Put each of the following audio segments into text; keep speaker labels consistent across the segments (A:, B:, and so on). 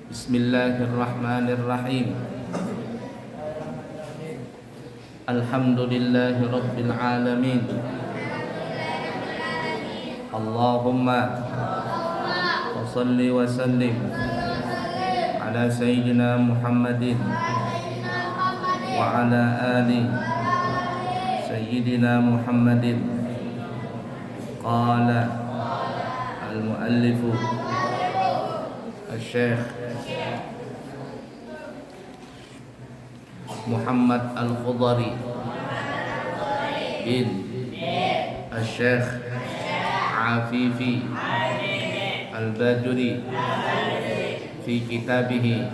A: Bismillahirrahmanirrahim. Alhamdulillahi rabbil alamin. Allahumma salli wa sallim ala sayyidina Muhammadin wa ala ali sayyidina Muhammadin. Qala al-muallifu Syekh Muhammad Al-Khudari bin Syekh Afifi Al-Bajuri fi kitabih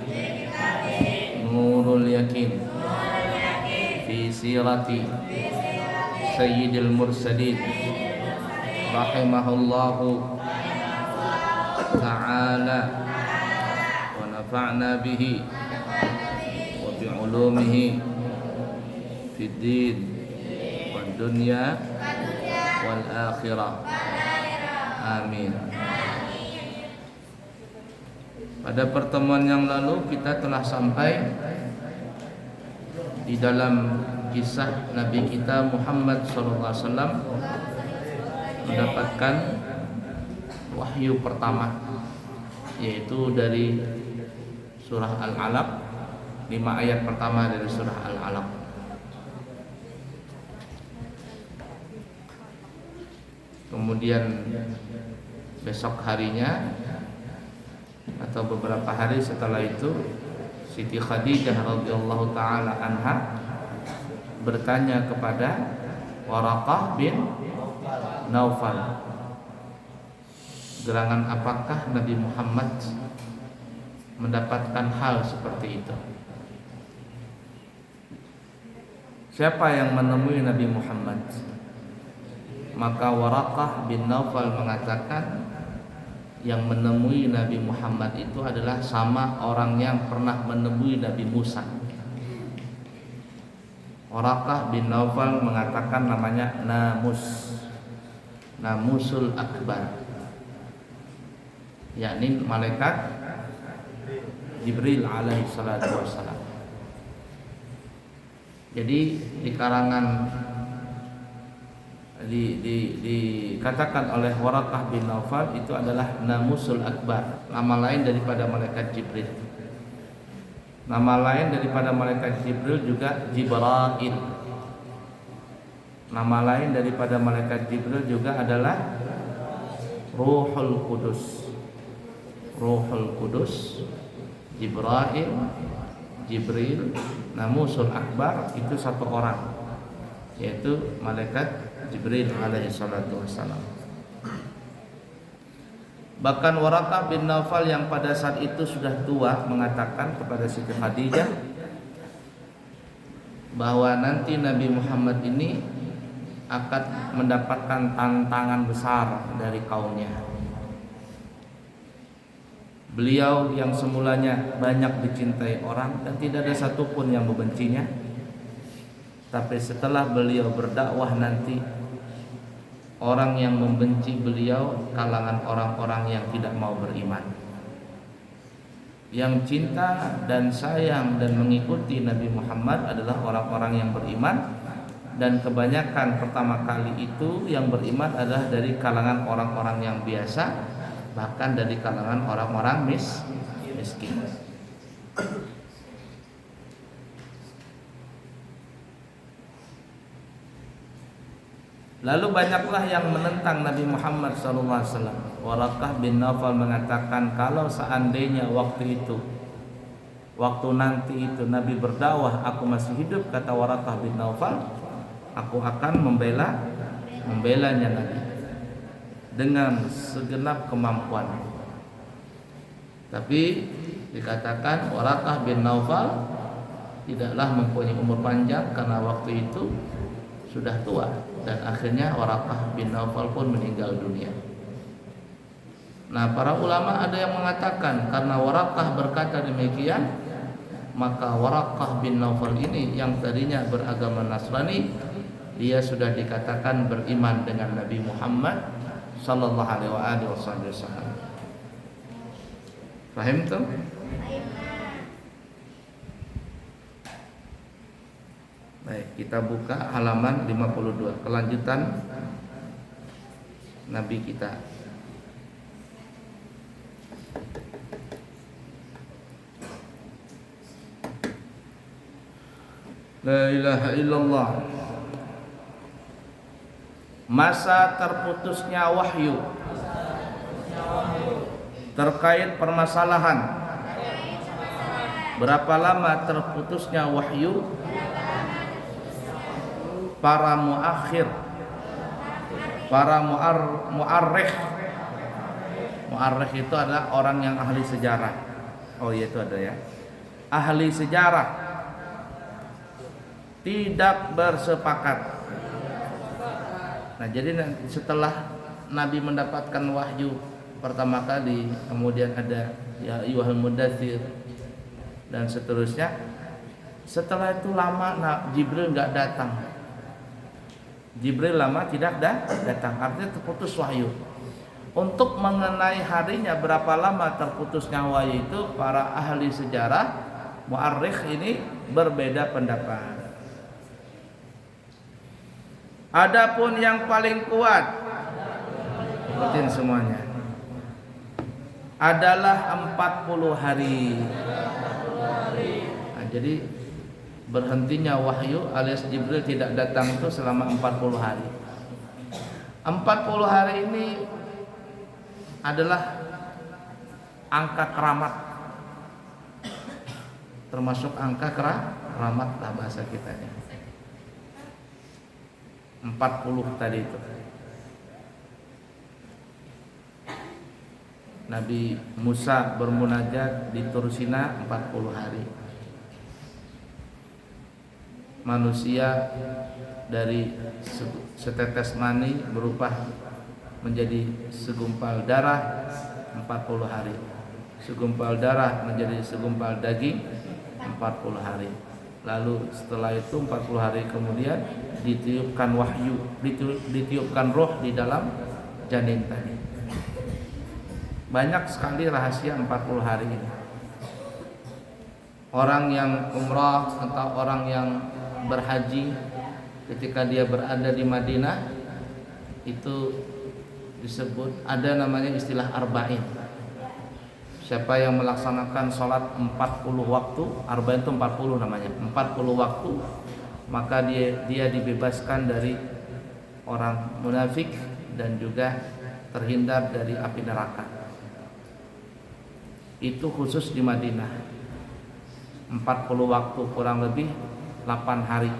A: Nurul Yakin fi sirati Sayyidil Mursalin rahimahullahu ta'ala wa nafa'na bihi wa bi'ulumihi fid din wad dunya wal akhirah. Amin. Pada pertemuan yang lalu kita telah sampai di dalam kisah Nabi kita Muhammad SAW mendapatkan wahyu pertama, yaitu dari surah Al-Alaq, 5 ayat pertama dari surah Al-Alaq. Kemudian besok harinya atau beberapa hari setelah itu, Siti Khadijah radhiyallahu taala anha bertanya kepada Waraqah bin Naufal, gerangan apakah Nabi Muhammad mendapatkan hal seperti itu? Siapa yang menemui Nabi Muhammad? Maka Waraqah bin Naufal mengatakan, yang menemui Nabi Muhammad itu adalah sama orang yang pernah menemui Nabi Musa. Waraqah bin Naufal mengatakan namanya Namusul Akbar, yakni malaikat Jibril alaihi salatu wassalam. Jadi di karangan dikatakan oleh Waraqah bin Naufal itu adalah Namusul Akbar, nama lain daripada malaikat Jibril. Nama lain daripada malaikat Jibril juga Jibrail. Nama lain daripada malaikat Jibril juga adalah Ruhul Qudus. Ruhul Qudus, Jibrail, Jibril, Namusul Akbar itu satu orang, yaitu malaikat Jibril alaihi salatu wassalam. Bahkan Waraqah bin Naufal yang pada saat itu sudah tua mengatakan kepada Siti Khadijah bahwa nanti Nabi Muhammad ini akan mendapatkan tantangan besar dari kaumnya. Beliau yang semulanya banyak dicintai orang dan tidak ada satupun yang membencinya, tapi setelah beliau berdakwah nanti, orang yang membenci beliau kalangan orang-orang yang tidak mau beriman. Yang cinta dan sayang dan mengikuti Nabi Muhammad adalah orang-orang yang beriman, dan kebanyakan pertama kali itu yang beriman adalah dari kalangan orang-orang yang biasa, bahkan dari kalangan orang-orang miskin. Lalu banyaklah yang menentang Nabi Muhammad SAW. Waraqah bin Naufal mengatakan, kalau seandainya waktu nanti itu Nabi berdakwah, aku masih hidup, kata Waraqah bin Naufal, aku akan membelanya Nabi dengan segenap kemampuan. Tapi dikatakan Waraqah bin Naufal tidaklah mempunyai umur panjang karena waktu itu sudah tua, dan akhirnya Waraqah bin Naufal pun meninggal dunia. Nah, para ulama ada yang mengatakan karena Waraqah berkata demikian, maka Waraqah bin Naufal ini yang tadinya beragama Nasrani, dia sudah dikatakan beriman dengan Nabi Muhammad sallallahu alaihi wasallam. Paham tuh? Kita buka halaman 52, kelanjutan Nabi kita. La ilaha illallah. Masa terputusnya wahyu terkait permasalahan. Berapa lama terputusnya wahyu? Para muakhir, para muarrikh. Muarrikh itu adalah orang yang ahli sejarah. Oh iya, itu ada ya. Ahli sejarah tidak bersepakat. Nah, jadi setelah Nabi mendapatkan wahyu pertama kali, kemudian ada ya ayyuhal mudaththir dan seterusnya. Setelah itu lama Jibril nggak datang. Jibril lama tidak datang, artinya terputus wahyu. Untuk mengenai harinya berapa lama terputusnya wahyu itu, para ahli sejarah muarrikh ini berbeda pendapat. Adapun yang paling kuat, ikutin semuanya, adalah 40 hari. Nah, jadi berhentinya wahyu alias Jibril tidak datang itu selama 40 hari. 40 hari ini adalah angka keramat, termasuk angka keramat lah bahasa kita ya. 40 tadi itu. Nabi Musa bermunajat di Tur Sina 40 hari. Manusia dari setetes mani berubah menjadi segumpal darah 40 hari. Segumpal darah menjadi segumpal daging 40 hari. Lalu setelah itu 40 hari kemudian ditiupkan wahyu, ditiupkan roh di dalam janin tadi. Banyak sekali rahasia 40 hari ini. Orang yang umrah atau orang yang berhaji ketika dia berada di Madinah itu disebut, ada namanya istilah arba'in. Siapa yang melaksanakan sholat 40 waktu, arba'in itu 40 namanya, 40 waktu, maka dia dibebaskan dari orang munafik dan juga terhindar dari api neraka. Itu khusus di Madinah. 40 waktu kurang lebih 8 hari.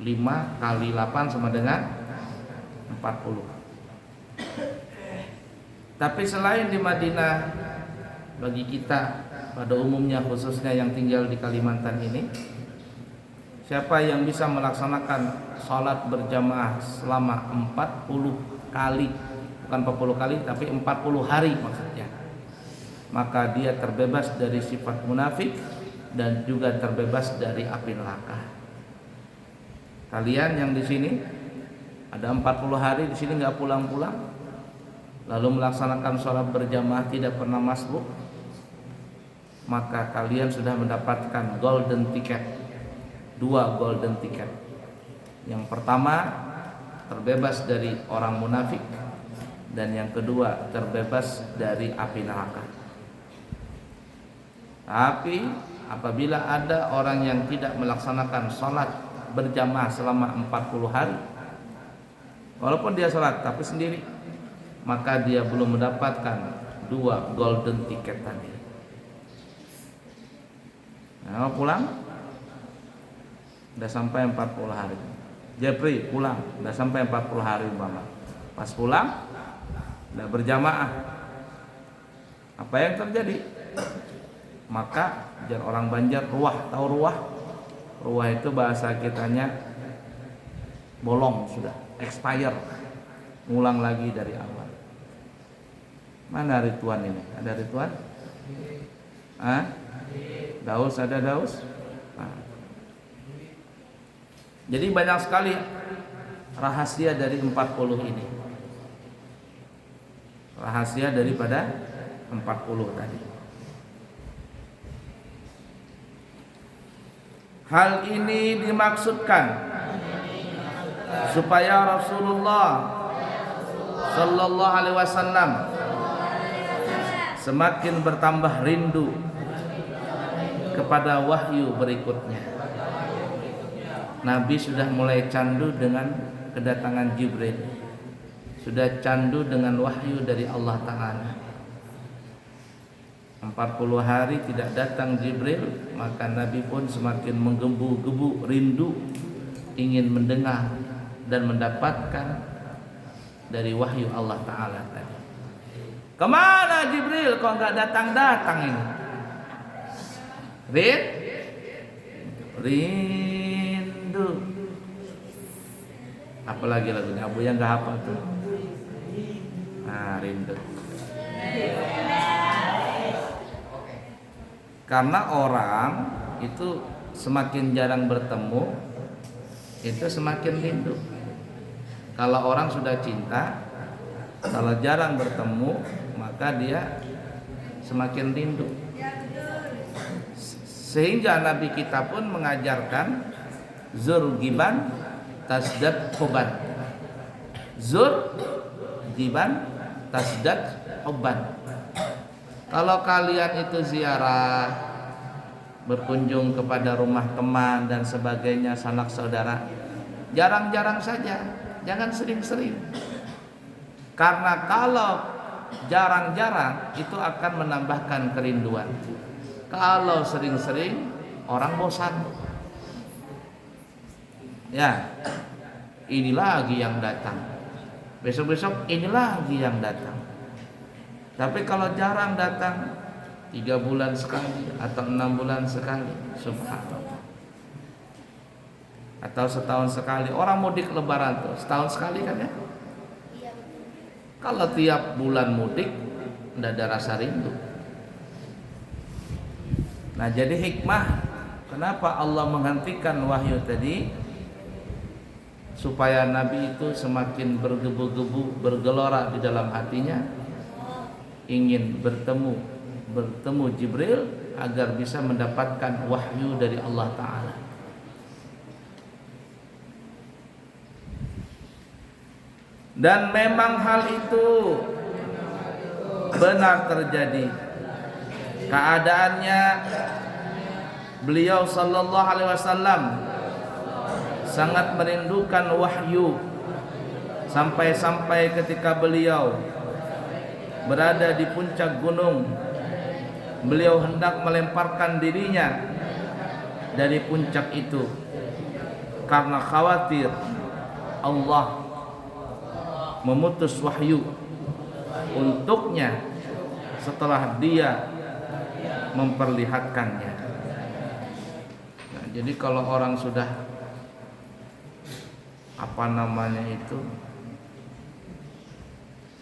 A: 5 kali 8 sama dengan 40. Tapi selain di Madinah, bagi kita pada umumnya khususnya yang tinggal di Kalimantan ini, siapa yang bisa melaksanakan sholat berjamaah selama 40 kali, bukan 40 kali tapi 40 hari maksudnya, maka dia terbebas dari sifat munafik dan juga terbebas dari api neraka. Kalian yang di sini ada 40 hari di sini nggak pulang-pulang, lalu melaksanakan sholat berjamaah tidak pernah masbuk, maka kalian sudah mendapatkan golden ticket, 2 golden ticket. Yang pertama terbebas dari orang munafik, dan yang kedua terbebas dari api neraka. Tapi apabila ada orang yang tidak melaksanakan sholat berjamaah selama 40 hari, walaupun dia sholat tapi sendiri, maka dia belum mendapatkan 2 golden ticket tadi. Nah, pulang udah sampai 40 hari. Jepri pulang udah sampai 40 hari umpama. Pas pulang udah berjamaah. Apa yang terjadi? Maka jar orang Banjar ruah, tahu ruah? Ruah itu bahasa kitanya bolong, sudah expire. Ngulang lagi dari awal. Mana Rituan ini? Ada Rituan? Daus, ada Daus? Nah. Jadi banyak sekali rahasia dari 40 ini. Rahasia daripada 40 tadi. Hal ini dimaksudkan supaya Rasulullah sallallahu alaihi wasallam semakin bertambah rindu kepada wahyu berikutnya. Nabi sudah mulai candu dengan kedatangan Jibril, sudah candu dengan wahyu dari Allah Ta'ala. 40 hari tidak datang Jibril, maka Nabi pun semakin menggebu-gebu rindu ingin mendengar dan mendapatkan dari wahyu Allah Ta'ala tadi. Kemana Jibril kok nggak datang-datang ini? Rindu. Apalagi lagunya Abu yang nggak hafal tuh. Nah, rindu. Karena orang itu semakin jarang bertemu, itu semakin rindu. Kalau orang sudah cinta, kalau jarang bertemu, maka dia semakin rindu. Sehingga Nabi kita pun mengajarkan zur giban tasdad huban. Zur giban tasdad huban. Kalau kalian itu ziarah, berkunjung kepada rumah teman dan sebagainya, sanak saudara, jarang-jarang saja, jangan sering-sering. Karena kalau jarang-jarang itu akan menambahkan kerinduan. Kalau sering-sering orang bosan. Ya, ini lagi yang datang. Besok-besok ini lagi yang datang. Tapi kalau jarang datang, 3 bulan sekali atau 6 bulan sekali, subhanallah. Atau setahun sekali. Orang mudik lebaran tuh setahun sekali kan ya. Kalau tiap bulan mudik, tidak ada rasa rindu. Nah, jadi hikmah kenapa Allah menghentikan wahyu tadi, supaya Nabi itu semakin bergebu-gebu, bergelora di dalam hatinya, ingin bertemu Jibril agar bisa mendapatkan wahyu dari Allah Ta'ala. Dan memang hal itu benar terjadi. Keadaannya beliau sallallahu alaihi wasallam sangat merindukan wahyu, sampai-sampai ketika beliau berada di puncak gunung, beliau hendak melemparkan dirinya dari puncak itu karena khawatir Allah memutus wahyu untuknya setelah dia memperlihatkannya. Nah, jadi kalau orang sudah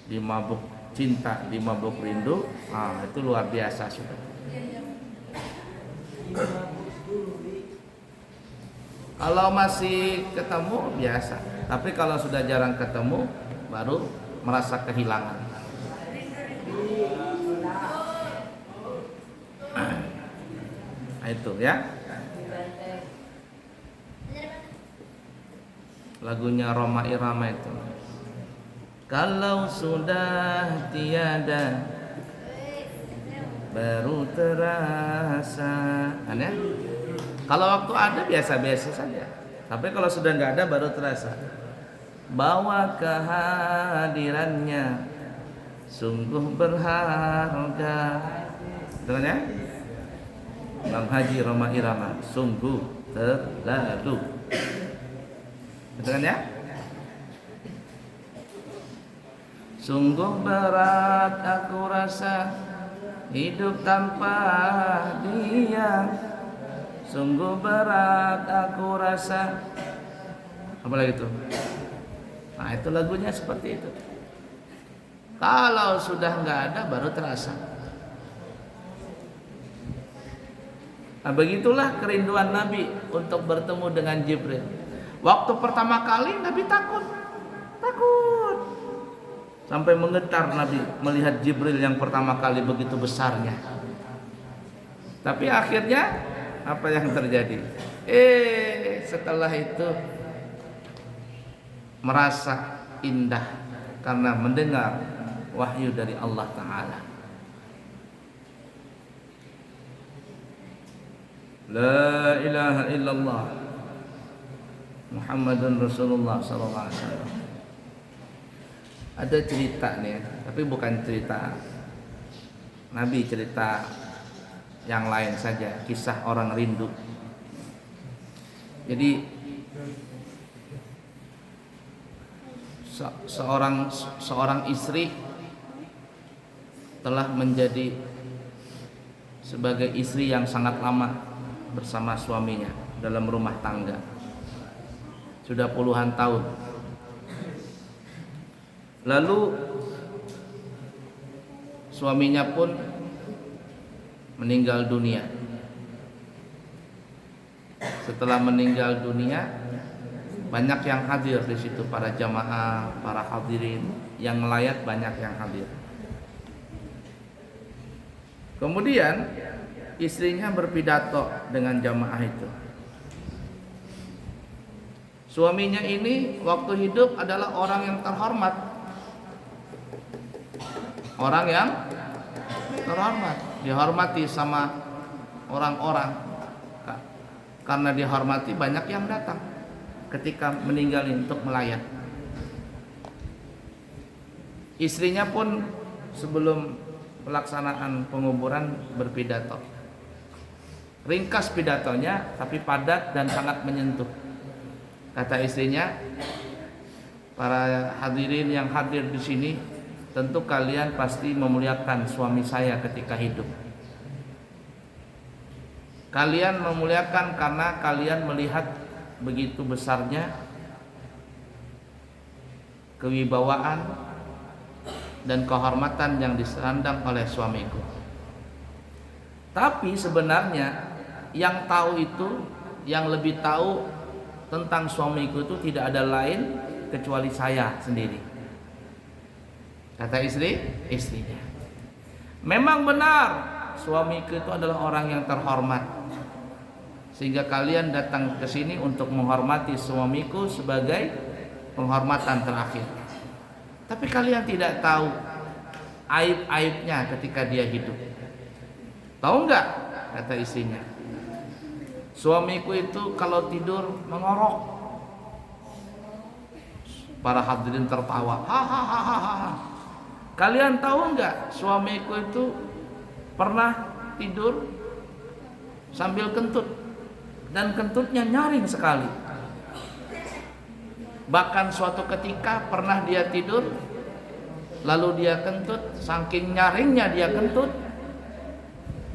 A: dimabuk cinta, dimabuk rindu, itu luar biasa sudah. Kalau masih ketemu biasa, tapi kalau sudah jarang ketemu baru merasa kehilangan. Nah, itu ya. Lagunya Roma Irama itu. Kalau sudah tiada baru terasa. Aneh. Kalau waktu ada biasa-biasa saja. Tapi kalau sudah nggak ada baru terasa. Bahwa kehadirannya sungguh berharga. Dengar ya? Imam Haji Roma Irama, sungguh terlalu. Dengar ya? Sungguh berat aku rasa hidup tanpa dia. Sungguh berat aku rasa. Apa lagi itu? Nah, itu lagunya seperti itu. Kalau sudah nggak ada baru terasa. Nah, begitulah kerinduan Nabi untuk bertemu dengan Jibril. Waktu pertama kali Nabi takut. Sampai menggetar Nabi melihat Jibril yang pertama kali begitu besarnya. Tapi akhirnya apa yang terjadi? Setelah itu merasa indah karena mendengar wahyu dari Allah Ta'ala. La ilaha illallah Muhammadun Rasulullah sallallahu alaihi wasallam. Ada cerita nih, tapi bukan cerita Nabi, cerita yang lain saja, kisah orang rindu. Jadi seorang istri telah menjadi sebagai istri yang sangat lama bersama suaminya dalam rumah tangga. Sudah puluhan tahun. Lalu suaminya pun meninggal dunia. Setelah meninggal dunia, banyak yang hadir di situ, para jamaah, para hadirin yang melayat, banyak yang hadir. Kemudian istrinya berpidato dengan jamaah itu. Suaminya ini waktu hidup adalah orang yang terhormat. Orang yang terhormat, dihormati sama orang-orang. Karena dihormati, banyak yang datang ketika meninggalin untuk melayat. Istrinya pun sebelum pelaksanaan penguburan berpidato. Ringkas pidatonya tapi padat dan sangat menyentuh. Kata istrinya, para hadirin yang hadir di sini, tentu kalian pasti memuliakan suami saya ketika hidup. Kalian memuliakan karena kalian melihat begitu besarnya kewibawaan dan kehormatan yang disandang oleh suamiku. Tapi sebenarnya yang tahu itu, yang lebih tahu tentang suamiku itu tidak ada lain kecuali saya sendiri. Kata istrinya. Memang benar suamiku itu adalah orang yang terhormat, sehingga kalian datang ke sini untuk menghormati suamiku sebagai penghormatan terakhir. Tapi kalian tidak tahu aib-aibnya ketika dia hidup. Tahu enggak? Kata istrinya. Suamiku itu kalau tidur mengorok. Para hadirin tertawa. Hahaha. Kalian tahu enggak? Suamiku itu pernah tidur sambil kentut, dan kentutnya nyaring sekali. Bahkan suatu ketika pernah dia tidur, lalu dia kentut, saking nyaringnya dia kentut,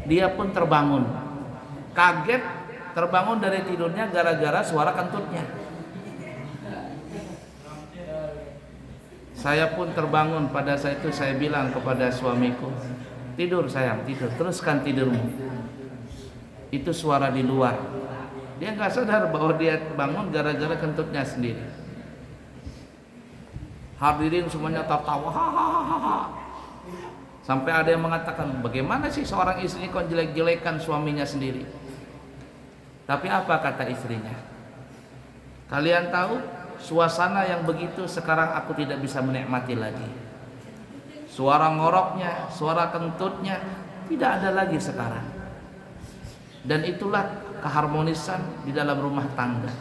A: dia pun terbangun. Kaget, terbangun dari tidurnya gara-gara suara kentutnya. Saya pun terbangun. Pada saat itu saya bilang kepada suamiku, tidur sayang, tidur, teruskan tidurmu. Itu suara di luar. Dia nggak sadar bahwa dia bangun gara-gara kentutnya sendiri. Hadirin semuanya tertawa, hahaha. Sampai ada yang mengatakan, bagaimana sih seorang istri kok jelek-jelekan suaminya sendiri? Tapi apa kata istrinya? Kalian tahu, suasana yang begitu sekarang aku tidak bisa menikmati lagi. Suara ngoroknya, suara kentutnya tidak ada lagi sekarang. Dan itulah keharmonisan di dalam rumah tangga.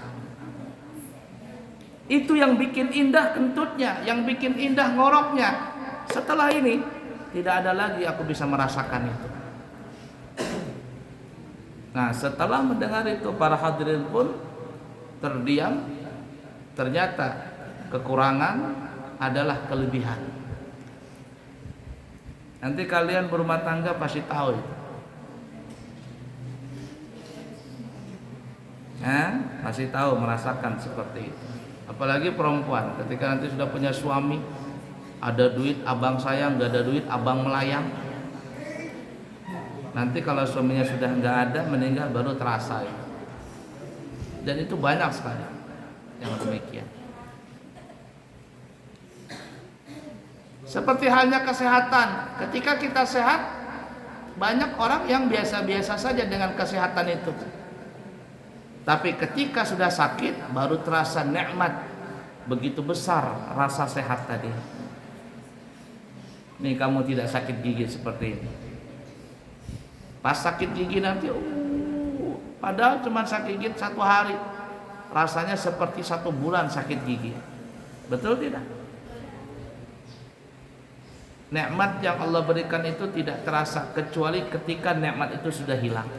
A: Itu yang bikin indah kentutnya, yang bikin indah ngoroknya. Setelah ini tidak ada lagi aku bisa merasakan itu. Nah, setelah mendengar itu, para hadirin pun terdiam. Ternyata kekurangan adalah kelebihan. Nanti kalian berumah tangga pasti tahu itu. Pasti tahu, merasakan seperti itu. Apalagi perempuan, ketika nanti sudah punya suami, ada duit abang sayang, nggak ada duit abang melayang. Nanti kalau suaminya sudah nggak ada, meninggal, baru terasa itu. Dan itu banyak sekali yang demikian. Seperti halnya kesehatan, ketika kita sehat, banyak orang yang biasa-biasa saja dengan kesehatan itu. Tapi ketika sudah sakit baru terasa nikmat begitu besar rasa sehat tadi. Nih kamu tidak sakit gigi seperti ini. Pas sakit gigi nanti, padahal cuma sakit gigi 1 hari, rasanya seperti 1 bulan sakit gigi. Betul tidak? Nikmat yang Allah berikan itu tidak terasa kecuali ketika nikmat itu sudah hilang.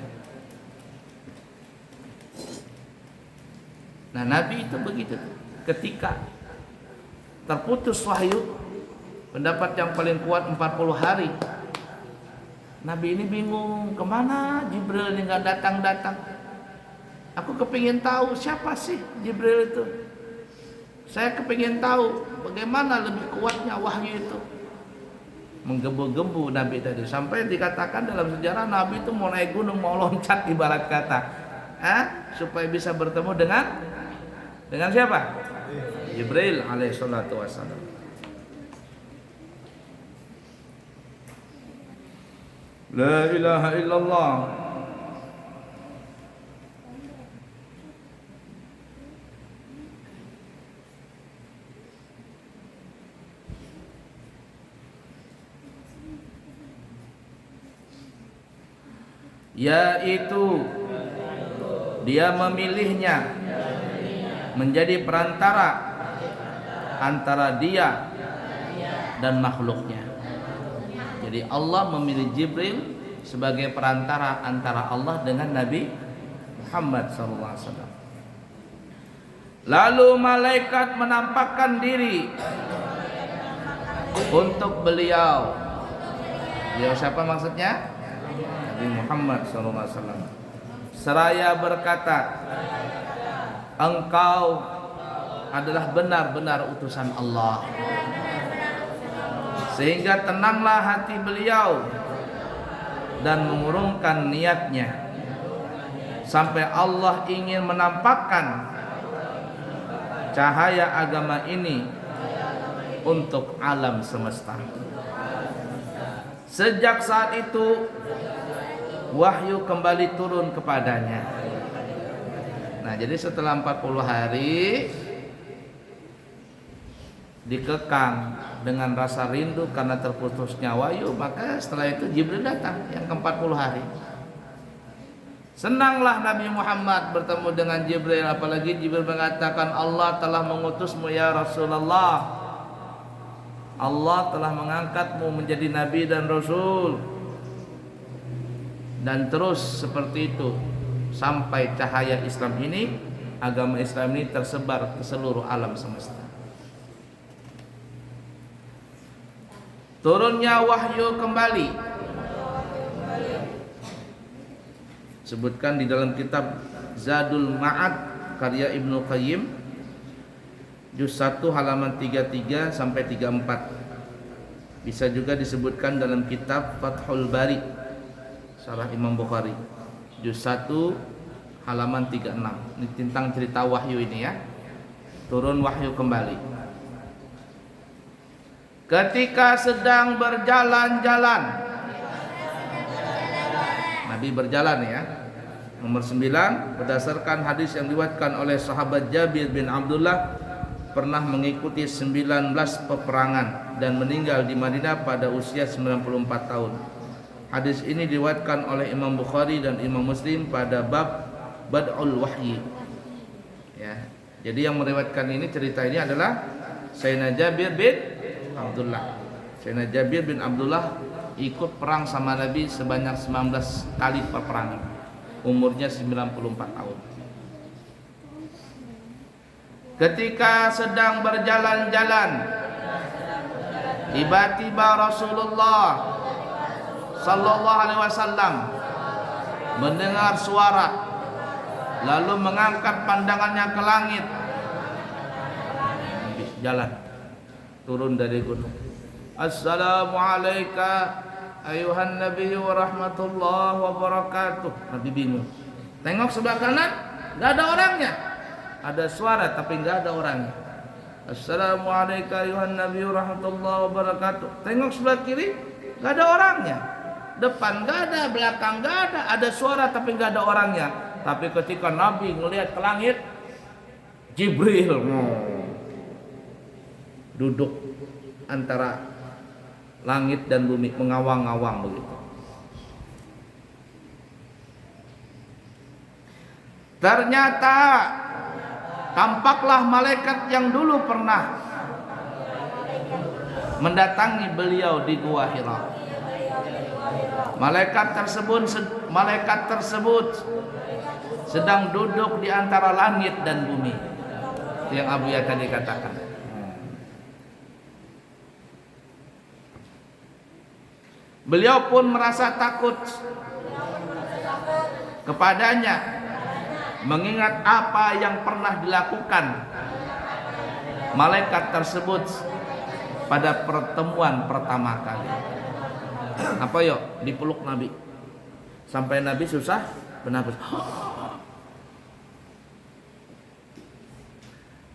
A: Nah, Nabi itu begitu. Ketika terputus wahyu, pendapat yang paling kuat 40 hari. Nabi ini bingung, kemana Jibril ini gak datang-datang. Aku kepingin tahu siapa sih Jibril itu. Saya kepingin tahu bagaimana lebih kuatnya wahyu itu. Menggebu-gebu Nabi tadi, sampai dikatakan dalam sejarah Nabi itu mau naik gunung, mau loncat ibarat kata, supaya bisa bertemu dengan siapa? Jibril alaihissalatu wassalam. La ilaha illallah. Yaitu dia memilihnya menjadi perantara antara dia dan makhluknya. Jadi Allah memilih Jibril sebagai perantara antara Allah dengan Nabi Muhammad SAW. Lalu malaikat menampakkan diri untuk beliau. Beliau siapa maksudnya? Nabi Muhammad SAW. Seraya berkata, engkau adalah benar-benar utusan Allah. Sehingga tenanglah hati beliau dan mengurungkan niatnya sampai Allah ingin menampakkan cahaya agama ini untuk alam semesta. Sejak saat itu wahyu kembali turun kepadanya. Nah, jadi setelah 40 hari dikekang dengan rasa rindu karena terputusnya wahyu, maka setelah itu Jibril datang yang ke-40 hari. Senanglah Nabi Muhammad bertemu dengan Jibril, apalagi Jibril mengatakan Allah telah mengutusmu ya Rasulullah. Allah telah mengangkatmu menjadi nabi dan rasul. Dan terus seperti itu sampai cahaya Islam ini, agama Islam ini tersebar ke seluruh alam semesta. Turunnya wahyu kembali. Sebutkan di dalam kitab Zadul Ma'ad karya Ibnu Qayyim juz 1 halaman 33 sampai 34. Bisa juga disebutkan dalam kitab Fathul Bari Syarah Imam Bukhari juz 1 halaman 36. Ini tentang cerita wahyu ini ya. Turun wahyu kembali. Ketika sedang berjalan-jalan, Nabi berjalan ya. Nomor 9, berdasarkan hadis yang diriwayatkan oleh sahabat Jabir bin Abdullah, pernah mengikuti 19 peperangan dan meninggal di Madinah pada usia 94 tahun. Hadis ini diriwayatkan oleh Imam Bukhari dan Imam Muslim pada bab Bad'ul Wahyi. Ya. Jadi yang meriwayatkan ini, cerita ini adalah Sayyidina Jabir bin Abdullah. Sayyidina Jabir bin Abdullah ikut perang sama Nabi sebanyak 19 kali peperangan. Umurnya 94 tahun. Ketika sedang berjalan-jalan, tiba-tiba Rasulullah sallallahu alaihi wasallam mendengar suara, lalu mengangkat pandangannya ke langit. Jalan turun dari gunung. Assalamualaikum ayuhan nabi wa rahmatullahi wa barakatuh. Nabi bingung. Tengok sebelah kanan, enggak ada orangnya. Ada suara tapi enggak ada orangnya. Assalamualaikum ayuhan nabi wa rahmatullahi wa barakatuh. Tengok sebelah kiri, enggak ada orangnya. Depan enggak ada, belakang enggak ada. Ada suara tapi enggak ada orangnya. Tapi ketika Nabi ngelihat ke langit, Jibril duduk antara langit dan bumi, mengawang-awang begitu. Ternyata tampaklah malaikat yang dulu pernah mendatangi beliau di Gua Hira. Malaikat tersebut sedang duduk di antara langit dan bumi. Itu yang Abu Ya tadi katakan. Beliau pun merasa takut kepadanya, mengingat apa yang pernah dilakukan malaikat tersebut pada pertemuan pertama kali. Apa yuk? Dipeluk Nabi sampai Nabi susah bernafas.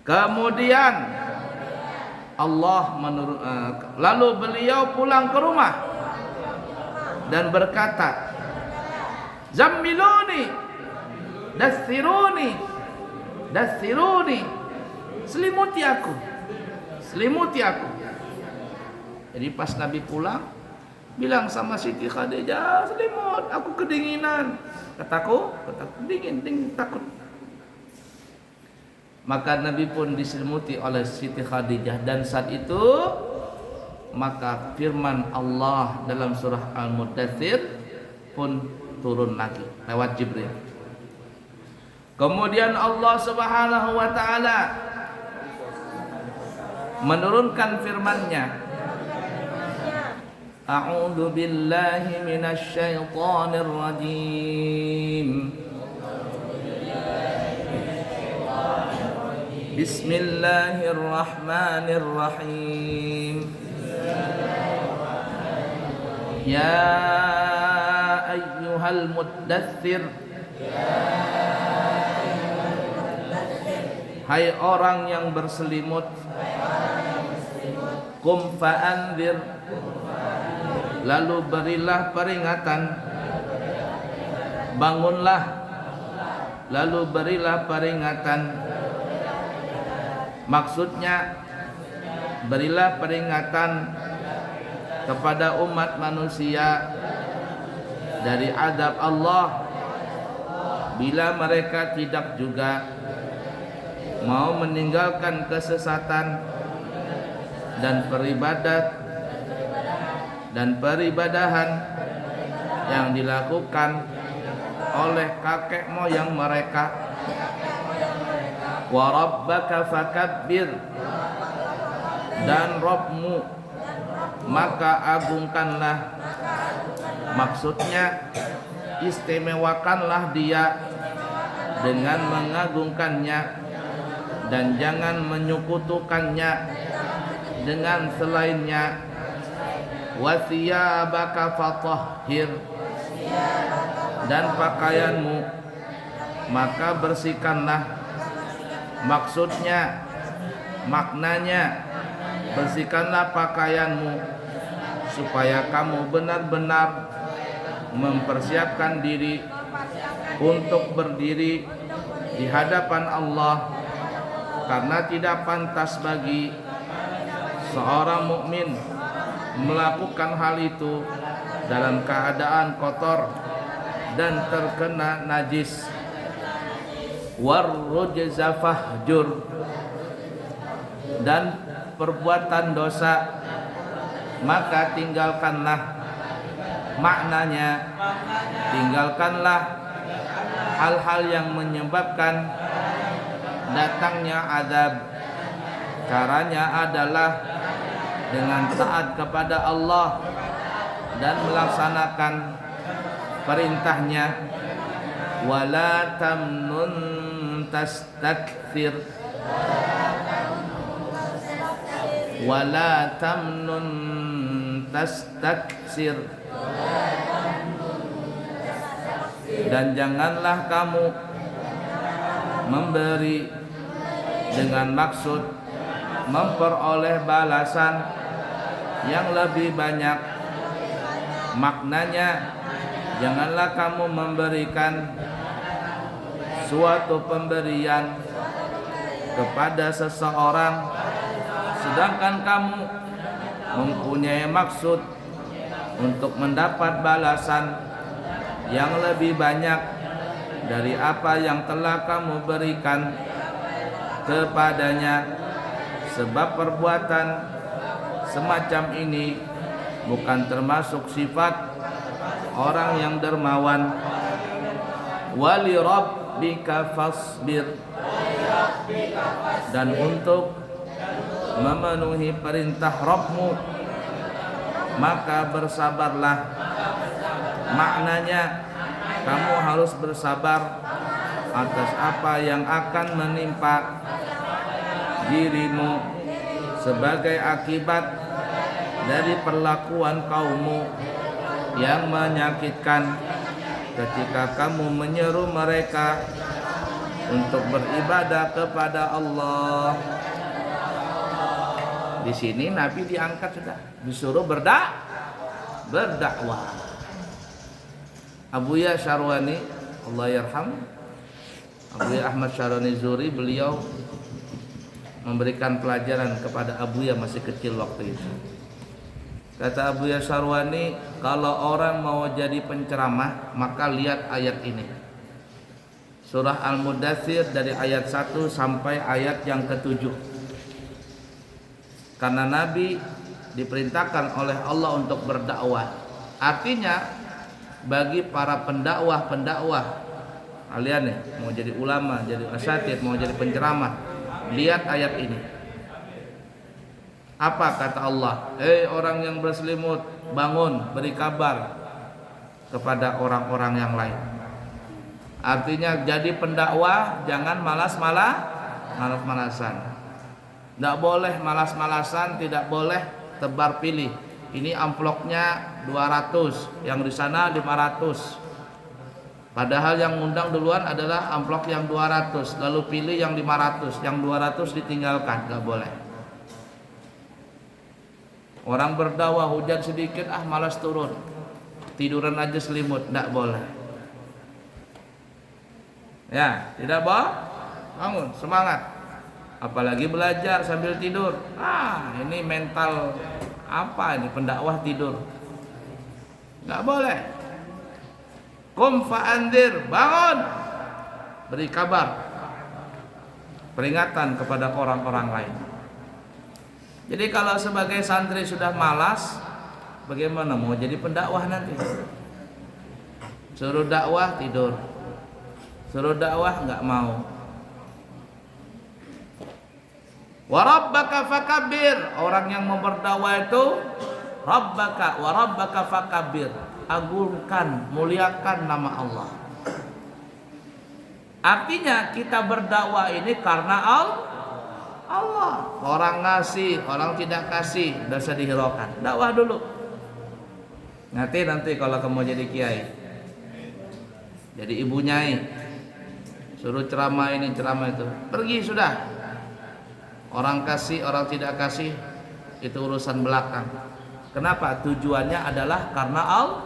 A: Kemudian Allah lalu beliau pulang ke rumah dan berkata, Zammiluni, Dathiruni, selimuti aku. Jadi pas Nabi pulang, bilang sama Siti Khadijah, selimut, aku kedinginan. Kataku dingin, takut. Maka Nabi pun diselimuti oleh Siti Khadijah, dan saat itu maka firman Allah dalam surah Al-Muddathir pun turun lagi lewat Jibril. Kemudian Allah Subhanahu wa taala menurunkan firman-Nya, A'udzu billahi minasy syaithanir rajim. Bismillahirrahmanirrahim. Ya ayyuhal muddaththir, hai orang yang berselimut, qum fa'anzir, lalu berilah peringatan, bangunlah lalu berilah peringatan. Maksudnya berilah peringatan kepada umat manusia dari azab Allah bila mereka tidak juga mau meninggalkan kesesatan dan peribadahan yang dilakukan oleh kakek moyang mereka. Wa rabbaka fakabbir, dan Rabbmu maka agungkanlah. Maksudnya istimewakanlah dia dengan mengagungkannya dan jangan menyekutukannya dengan selainnya. Wa thiyabaka fatahhir, dan pakaianmu maka bersihkanlah. Maksudnya, maknanya bersihkanlah pakaianmu supaya kamu benar-benar mempersiapkan diri untuk berdiri di hadapan Allah, karena tidak pantas bagi seorang mukmin melakukan hal itu dalam keadaan kotor dan terkena najis. Warrujza fahjur, dan perbuatan dosa maka tinggalkanlah. Maknanya tinggalkanlah hal-hal yang menyebabkan datangnya azab. Caranya adalah dengan taat kepada Allah dan melaksanakan perintahnya. Wala tamnun tastakthir, wala tamnun tastakthir, dan janganlah kamu memberi dengan maksud memperoleh balasan yang lebih banyak. Maknanya, janganlah kamu memberikan suatu pemberian kepada seseorang, sedangkan kamu mempunyai maksud untuk mendapat balasan yang lebih banyak dari apa yang telah kamu berikan kepadanya, sebab perbuatan semacam ini bukan termasuk sifat orang yang dermawan. Wali rabbika fasbir, dan untuk memenuhi perintah Rabbmu maka bersabarlah. Maknanya kamu harus bersabar atas apa yang akan menimpa dirimu sebagai akibat dari perlakuan kaummu yang menyakitkan ketika kamu menyeru mereka untuk beribadah kepada Allah. Di sini Nabi diangkat sudah, disuruh berdakwah. Abuya Syarwani, Allah yarham, Abuya Ahmad Syarwani Zuri, beliau memberikan pelajaran kepada Abuya masih kecil waktu itu. Kata Abuya Syarwani, kalau orang mau jadi penceramah maka lihat ayat ini, surah Al-Mudaththir dari ayat 1 sampai ayat yang ke-7. Karena Nabi diperintahkan oleh Allah untuk berdakwah. Artinya bagi para pendakwah kalian nih, mau jadi ulama, jadi asatidz, mau jadi penceramah, lihat ayat ini. Apa kata Allah? Orang yang berselimut, bangun, beri kabar kepada orang-orang yang lain. Artinya jadi pendakwah jangan malas-malasan. Tidak boleh malas-malasan, tidak boleh tebar pilih. Ini amplopnya 200, yang di sana 500. Padahal yang ngundang duluan adalah amplop yang 200, lalu pilih yang 500, yang 200 ditinggalkan, tidak boleh. Orang berdakwah hujan sedikit, malas turun, tiduran aja selimut, tidak boleh. Ya, tidak bangun, semangat. Apalagi belajar sambil tidur. Ini mental apa ini, pendakwah tidur. Enggak boleh. Qum fa'anzir, bangun, beri kabar, peringatan kepada orang-orang lain. Jadi kalau sebagai santri sudah malas, bagaimana mau jadi pendakwah nanti? Suruh dakwah tidur, suruh dakwah enggak mau. Wa rabbaka fakabbir, orang yang mau berdakwah itu rabbaka wa rabbaka fakabbir, agungkan, muliakan nama Allah. Artinya kita berdakwah ini karena Allah. Orang ngasih, orang tidak kasih, tidak usah dihiraukan. Dakwah dulu. Nanti kalau kamu jadi kiai, jadi ibu nyai, suruh ceramah ini ceramah itu, pergi sudah. Orang kasih, orang tidak kasih, itu urusan belakang. Kenapa? Tujuannya adalah karena Allah.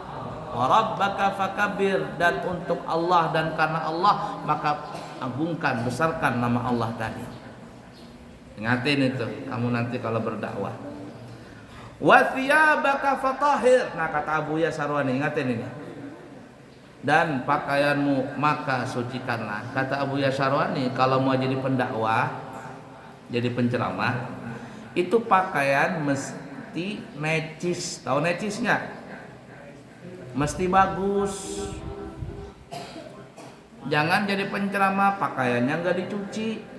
A: Wa rabbaka fakabbir, dan untuk Allah dan karena Allah maka agungkan, besarkan nama Allah tadi. Ingatin itu kamu nanti kalau berdakwah. Wa thiyabaka fatahhir. Nah, kata Abuya Syarwani, ingatin ini. Dan pakaianmu maka sucikanlah. Kata Abuya Syarwani, kalau mau jadi pendakwah, jadi penceramah, itu pakaian mesti necis. Tahu necisnya? Mesti bagus. Jangan jadi penceramah pakaiannya nggak dicuci.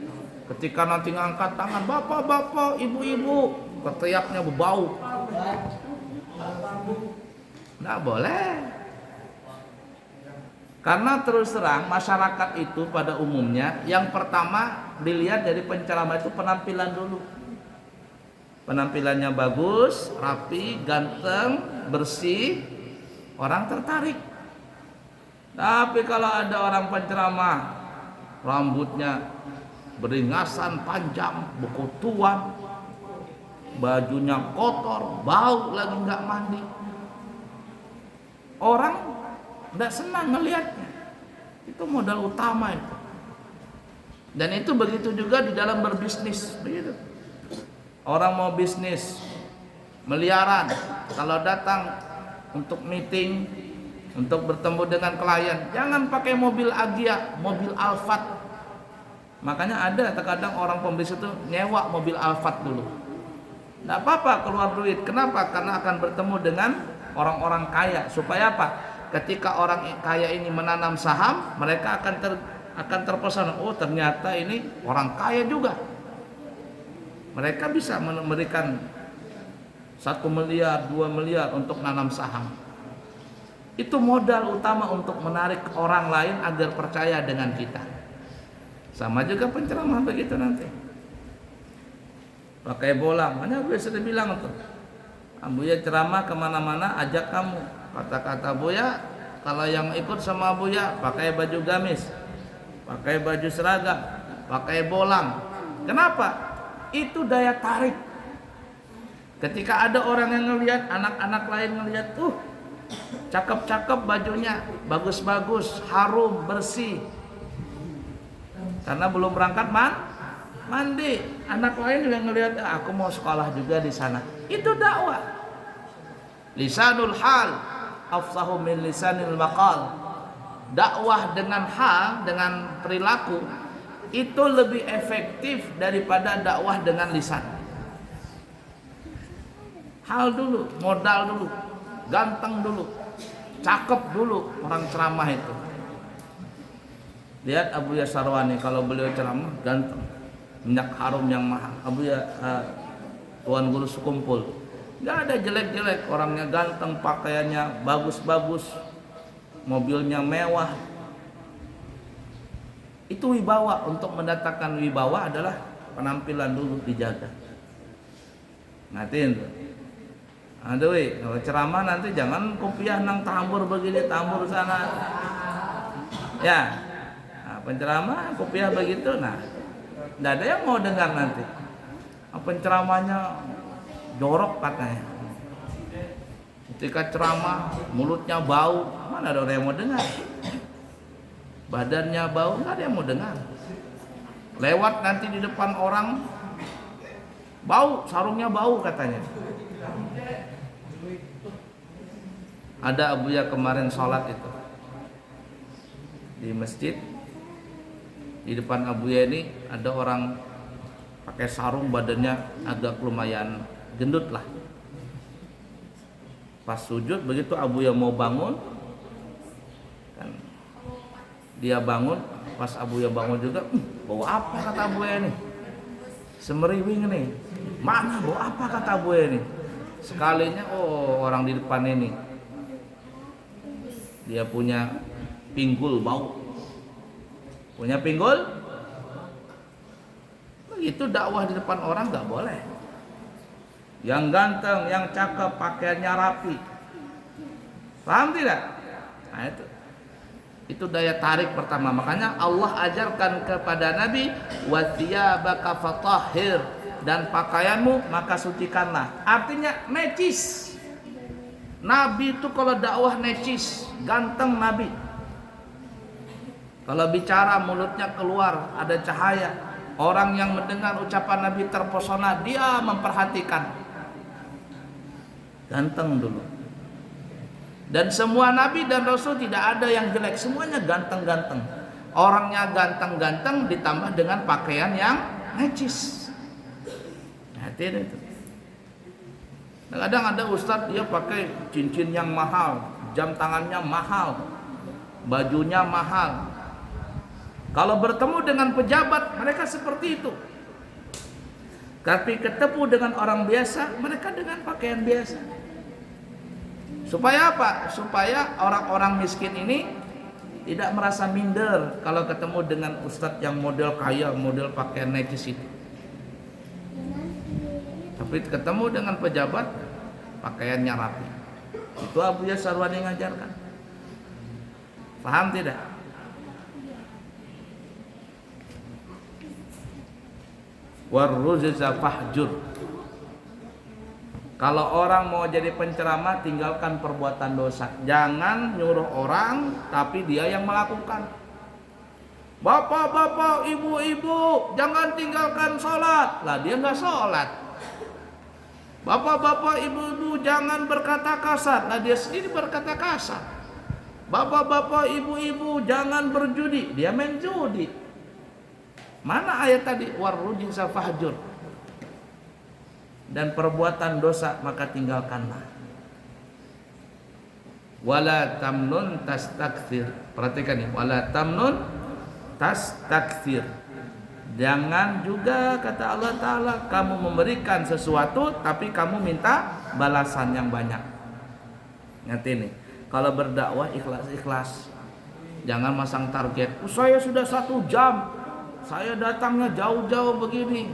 A: Ketika nanti ngangkat tangan, bapak-bapak, ibu-ibu, keteriaknya berbau. Nggak boleh. Karena terus terang masyarakat itu pada umumnya yang pertama dilihat dari penceramah itu penampilan dulu. Penampilannya bagus, rapi, ganteng, bersih, orang tertarik. Tapi kalau ada orang penceramah rambutnya beringasan panjang, bekutuan, bajunya kotor, bau lagi nggak mandi, orang nggak senang ngelihatnya. Itu modal utama itu. Dan itu begitu juga di dalam berbisnis, begitu. Orang mau bisnis miliaran, kalau datang untuk meeting, untuk bertemu dengan klien, jangan pakai mobil Agya, mobil Alphard. Makanya ada terkadang orang pembisnis itu nyewa mobil Alphard dulu. Tidak apa-apa keluar duit. Kenapa? Karena akan bertemu dengan orang-orang kaya. Supaya apa? Ketika orang kaya ini menanam saham, mereka akan terpesona. Oh, ternyata ini orang kaya juga. Mereka bisa memberikan 1 miliar, 2 miliar untuk nanam saham. Itu modal utama untuk menarik orang lain agar percaya dengan kita. Sama juga penceramah begitu nanti. Pakai bola, mana gue sudah bilang tuh. Abuya ceramah kemana-mana, ajak kamu. Kata-kata Buya, kalau yang ikut sama Buya pakai baju gamis, pakai baju seragam, pakai bolang. Kenapa? Itu daya tarik. Ketika ada orang yang ngelihat, anak-anak lain ngelihat, cakep-cakep bajunya, bagus-bagus, harum, bersih. Karena belum berangkat mandi, anak lain juga ngelihat, aku mau sekolah juga di sana. Itu dakwah. Lisanul hal afsahu min lisanil maqal. Dakwah dengan hal, dengan perilaku itu lebih efektif daripada dakwah dengan lisan. Hal dulu, modal dulu, ganteng dulu, cakep dulu orang ceramah itu. Lihat Abuya Sarwani, kalau beliau ceramah ganteng, minyak harum yang mahal. Abuya Tuan Guru Sekumpul, nggak ada jelek-jelek, orangnya ganteng, pakaiannya bagus-bagus, mobilnya mewah. Itu wibawa. Untuk mendatangkan wibawa adalah penampilan dulu dijaga. Ngatin tuh. Aduh, kalau ceramah nanti jangan kopiah nang tambur begini, tambur sana. Ya, nah, penceramah kopiah begitu, nah, tidak ada yang mau dengar nanti. Penceramahnya jorok katanya. Ketika ceramah mulutnya bau, mana ada orang yang mau dengar? Badannya bau, nggak ada yang mau dengar. Lewat nanti di depan orang, bau, sarungnya bau katanya. Ada Abuya kemarin sholat itu di masjid, di depan Abuya ini ada orang pakai sarung, badannya agak lumayan gendut lah. Pas sujud begitu Abuya mau bangun, kan dia bangun, pas Abuya bangun juga, bau apa kata Abuya ini? Semeriwing nih. Mana bau apa kata Abuya ini? Sekalinya, orang di depan ini dia punya pinggul bau. Punya pinggul? Itu dakwah di depan orang nggak boleh. Yang ganteng, yang cakep, pakaiannya rapi. Paham tidak? Nah itu daya tarik pertama. Makanya Allah ajarkan kepada Nabi, wa thiyabaka fatahhir, dan pakaianmu maka sucikanlah. Artinya necis. Nabi itu kalau dakwah necis, ganteng Nabi. Kalau bicara mulutnya keluar ada cahaya. Orang yang mendengar ucapan Nabi terpesona, dia memperhatikan. Ganteng dulu. Dan semua Nabi dan Rasul tidak ada yang jelek, semuanya ganteng-ganteng. Orangnya ganteng-ganteng ditambah dengan pakaian yang necis. Hati itu. Kadang ada ustadz dia pakai cincin yang mahal, jam tangannya mahal, bajunya mahal. Kalau bertemu dengan pejabat mereka seperti itu. Tapi ketemu dengan orang biasa, mereka dengan pakaian biasa. Supaya apa? Supaya orang-orang miskin ini tidak merasa minder kalau ketemu dengan ustadz yang model kaya, model pakaian necis itu. Tapi ketemu dengan pejabat, pakaiannya rapi. Itu Abuya Sarwani ngajarkan. Paham tidak? Warruzza fahjur. Kalau orang mau jadi penceramah, tinggalkan perbuatan dosa. Jangan nyuruh orang tapi dia yang melakukan. Bapak-bapak, ibu-ibu, jangan tinggalkan sholat. Lah dia nggak sholat. Bapak-bapak, ibu-ibu, jangan berkata kasar. Lah dia sendiri berkata kasar. Bapak-bapak, ibu-ibu, jangan berjudi. Dia main judi. Mana ayat tadi? Warrujza fahjur. Dan perbuatan dosa maka tinggalkanlah. Wala tamnun tastakthir. Perhatikan nih, wala tamnun tastakthir. Jangan juga kata Allah Ta'ala kamu memberikan sesuatu tapi kamu minta balasan yang banyak. Ingat ini, kalau berdakwah ikhlas-ikhlas. Jangan masang target. Saya sudah 1 jam, saya datangnya jauh-jauh begini,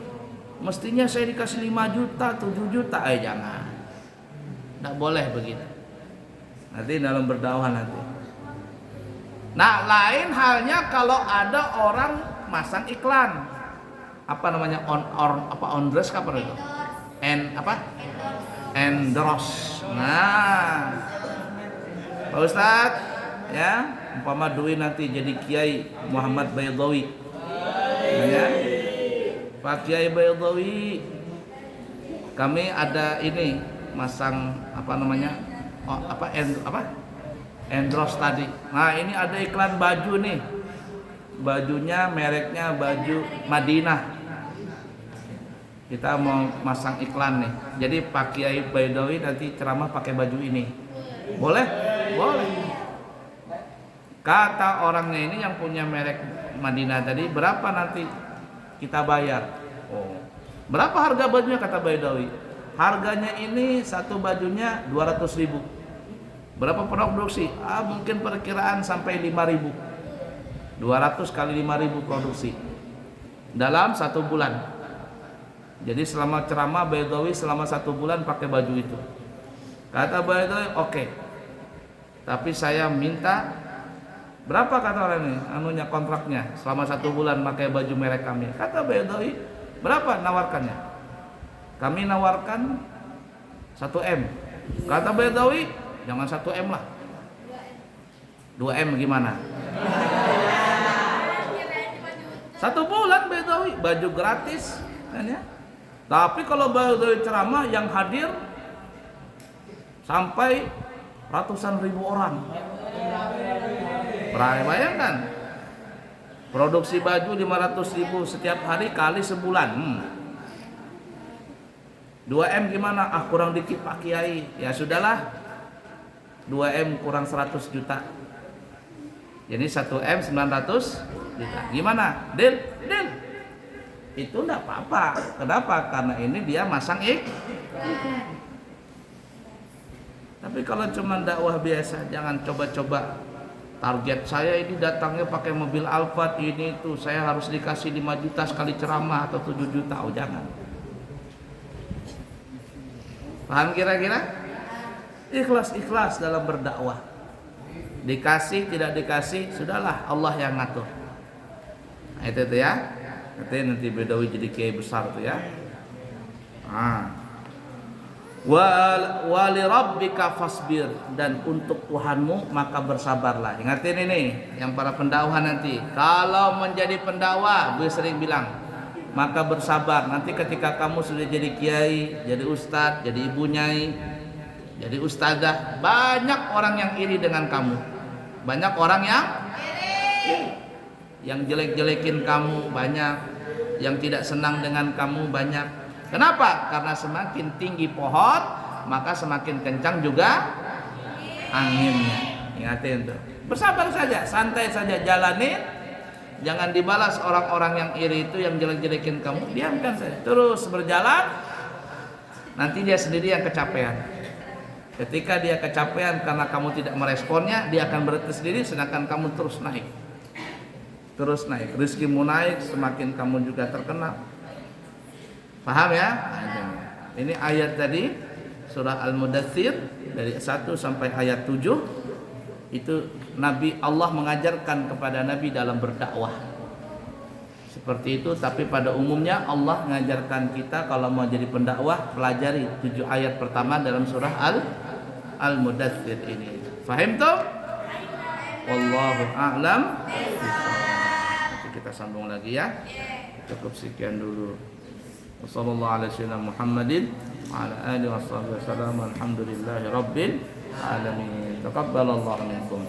A: mestinya saya dikasih 5 juta, 7 juta. Jangan. Tidak boleh begitu. Nanti dalam berdakwah nanti. Nah, lain halnya kalau ada orang masang iklan. Apa namanya? Endorse apa itu? Endorse. Nah, Pak Ustadz, ya, umpama Dwi nanti jadi Kiai Muhammad Baydawi. Ya. Pak Kiai Baydawi, kami ada ini masang apa namanya? Endorse tadi. Nah, ini ada iklan baju nih. Bajunya mereknya baju Madinah. Kita mau masang iklan nih. Jadi Pak Kiai Baidawi nanti ceramah pakai baju ini. Boleh? Boleh. Kata orangnya ini yang punya merek Madinah tadi, berapa nanti kita bayar? Oh. Berapa harga bajunya kata Baidawi? Harganya ini satu bajunya 200.000. Berapa produksi? Mungkin perkiraan sampai 5.000. 200 kali 5.000 produksi dalam 1 bulan. Jadi selama ceramah Baidawi selama 1 bulan pakai baju itu. Kata Baidawi, oke. Tapi saya minta berapa kata orang ini? Anunya kontraknya selama 1 bulan pakai baju merek kami. Kata Baidawi, berapa nawarkannya? Kami nawarkan 1 M. Kata Baidawi, jangan 1 M lah. 2 M gimana? 1 bulan Baidawi baju gratis kan ya. Tapi kalau Baidawi ceramah yang hadir sampai ratusan ribu orang. Bayangkan produksi baju 500.000 setiap hari kali sebulan. 2M gimana? Kurang dikit Pak Kiai. Ya sudahlah, 2M kurang 100 juta. Jadi 1M 900 juta. Gimana? Deal? Deal. Itu enggak apa-apa. Kenapa? Karena ini dia masang Tapi kalau cuma dakwah biasa, jangan coba-coba target saya ini datangnya pakai mobil Alphard ini itu, saya harus dikasih 5 juta sekali ceramah atau 7 juta. Jangan. Paham kira-kira? Ikhlas-ikhlas dalam berdakwah. Dikasih tidak dikasih, sudahlah Allah yang ngatur. Nah, itu tuh ya. Nanti Baidawi jadi kiai besar tuh ya. Wa li rabbika fasbir, dan untuk Tuhanmu maka bersabarlah. Ingatin ini yang para pendakwah nanti. Kalau menjadi pendakwah, gue sering bilang, maka bersabar. Nanti ketika kamu sudah jadi kiai, jadi ustadz, jadi ibu nyai, jadi ustadzah, banyak orang yang iri dengan kamu. Banyak orang yang jelek-jelekin kamu banyak, yang tidak senang dengan kamu banyak. Kenapa? Karena semakin tinggi pohon, maka semakin kencang juga anginnya. Ingatin tuh. Bersabar saja, santai saja, jalanin. Jangan dibalas orang-orang yang iri itu, yang jelek-jelekin kamu. Diamkan saja. Terus berjalan. Nanti dia sendiri yang kecapean. Ketika dia kecapean karena kamu tidak meresponnya, dia akan berhenti sendiri, sedangkan kamu terus naik. Terus naik, rizkimu naik, semakin kamu juga terkenal. Paham ya? Ini ayat tadi surah Al-Mudaththir dari 1 sampai ayat 7. Itu Nabi, Allah mengajarkan kepada Nabi dalam berdakwah seperti itu. Tapi pada umumnya Allah mengajarkan kita kalau mau jadi pendakwah, pelajari 7 ayat pertama dalam surah Al-Mudaththir ini. Fahim tuh? Wallahu a'lam. kita sambung lagi ya. Cukup sekian dulu. Wassalamualaikum warahmatullahi wabarakatuh. Wa ala alihi wasallam. Alhamdulillahi rabbil alamin. Taqabbalallahu minkum.